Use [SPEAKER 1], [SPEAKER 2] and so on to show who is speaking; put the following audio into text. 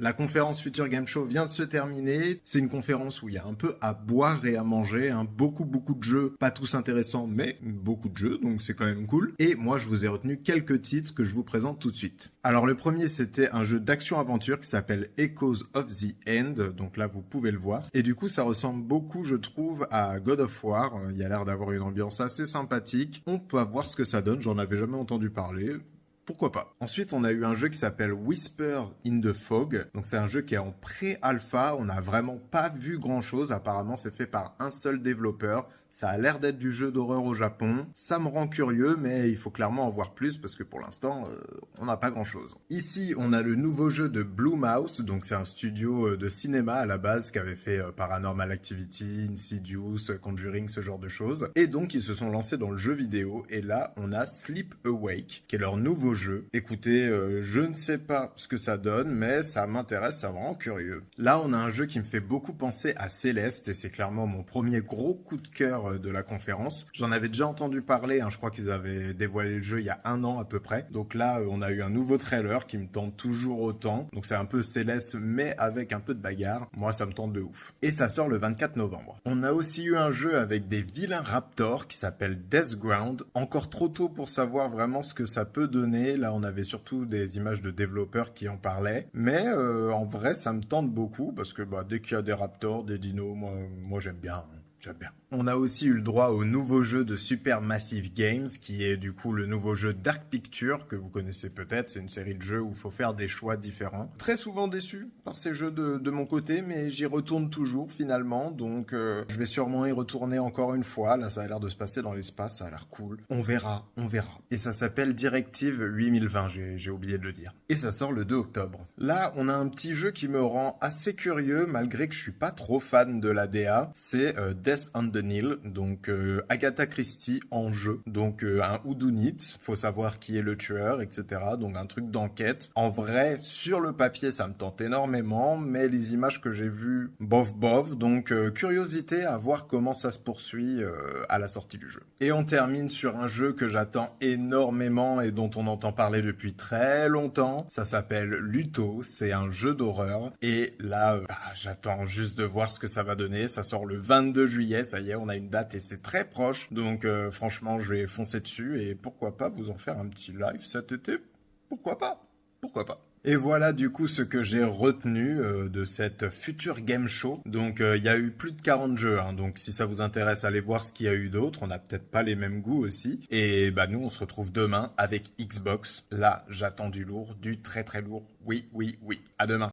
[SPEAKER 1] La conférence Future Game Show vient de se terminer. C'est une conférence où il y a un peu à boire et à manger, hein. Beaucoup de jeux, pas tous intéressants, mais beaucoup de jeux, donc c'est quand même cool. Et moi, je vous ai retenu quelques titres que je vous présente tout de suite. Alors le premier, c'était un jeu d'action-aventure qui s'appelle Echoes of the End, donc là vous pouvez le voir. Et du coup, ça ressemble beaucoup, je trouve, à God of War. Il y a l'air d'avoir une ambiance assez sympathique. On peut voir ce que ça donne, j'en avais jamais entendu parler. Pourquoi pas. Ensuite, on a eu un jeu qui s'appelle Whisper in the Fog. Donc, c'est un jeu qui est en pré-alpha. On n'a vraiment pas vu grand-chose. Apparemment, c'est fait par un seul développeur. Ça a l'air d'être du jeu d'horreur au Japon. Ça me rend curieux, mais il faut clairement en voir plus parce que pour l'instant, on n'a pas grand-chose. Ici, on a le nouveau jeu de Blue Mouse. Donc, c'est un studio de cinéma à la base qui avait fait Paranormal Activity, Insidious, Conjuring, ce genre de choses. Et donc, ils se sont lancés dans le jeu vidéo. Et là, on a Sleep Awake, qui est leur nouveau jeu. Écoutez, je ne sais pas ce que ça donne, mais ça m'intéresse, ça me rend curieux. Là, on a un jeu qui me fait beaucoup penser à Céleste, et c'est clairement mon premier gros coup de cœur de la conférence. J'en avais déjà entendu parler, hein, je crois qu'ils avaient dévoilé le jeu il y a 1 an à peu près. Donc là, on a eu un nouveau trailer qui me tente toujours autant. Donc c'est un peu Céleste, mais avec un peu de bagarre. Moi, ça me tente de ouf. Et ça sort le 24 novembre. On a aussi eu un jeu avec des vilains raptors qui s'appelle Death Ground. Encore trop tôt pour savoir vraiment ce que ça peut donner. Là, on avait surtout des images de développeurs qui en parlaient. Mais en vrai, ça me tente beaucoup parce que dès qu'il y a des raptors, des dinos, moi j'aime bien. J'aime bien. On a aussi eu le droit au nouveau jeu de Supermassive Games, qui est du coup le nouveau jeu Dark Picture, que vous connaissez peut-être. C'est une série de jeux où il faut faire des choix différents. Très souvent déçu par ces jeux de mon côté, mais j'y retourne toujours finalement. Donc je vais sûrement y retourner encore une fois. Là, ça a l'air de se passer dans l'espace, ça a l'air cool. On verra, on verra. Et ça s'appelle Directive 8020, j'ai oublié de le dire. Et ça sort le 2 octobre. Là, on a un petit jeu qui me rend assez curieux, malgré que je suis pas trop fan de la DA. C'est Death on the Nile, donc Agatha Christie en jeu, donc un whodunit, faut savoir qui est le tueur, etc. Donc un truc d'enquête. En vrai, sur le papier, ça me tente énormément, mais les images que j'ai vues, bof, donc curiosité à voir comment ça se poursuit à la sortie du jeu. Et on termine sur un jeu que j'attends énormément et dont on entend parler depuis très longtemps. Ça s'appelle Luto, c'est un jeu d'horreur, et là, j'attends juste de voir ce que ça va donner. Ça sort le 22 juillet, ça y est, on a une date et c'est très proche. Donc franchement, je vais foncer dessus et pourquoi pas vous en faire un petit live cet été. Pourquoi pas? Pourquoi pas? Et voilà du coup ce que j'ai retenu de cette Future Game Show. Donc il y a eu plus de 40 jeux, hein, donc si ça vous intéresse, allez voir ce qu'il y a eu d'autres. On n'a peut-être pas les mêmes goûts aussi. Et nous, on se retrouve demain avec Xbox. Là, j'attends du lourd, du très très lourd. Oui. À demain.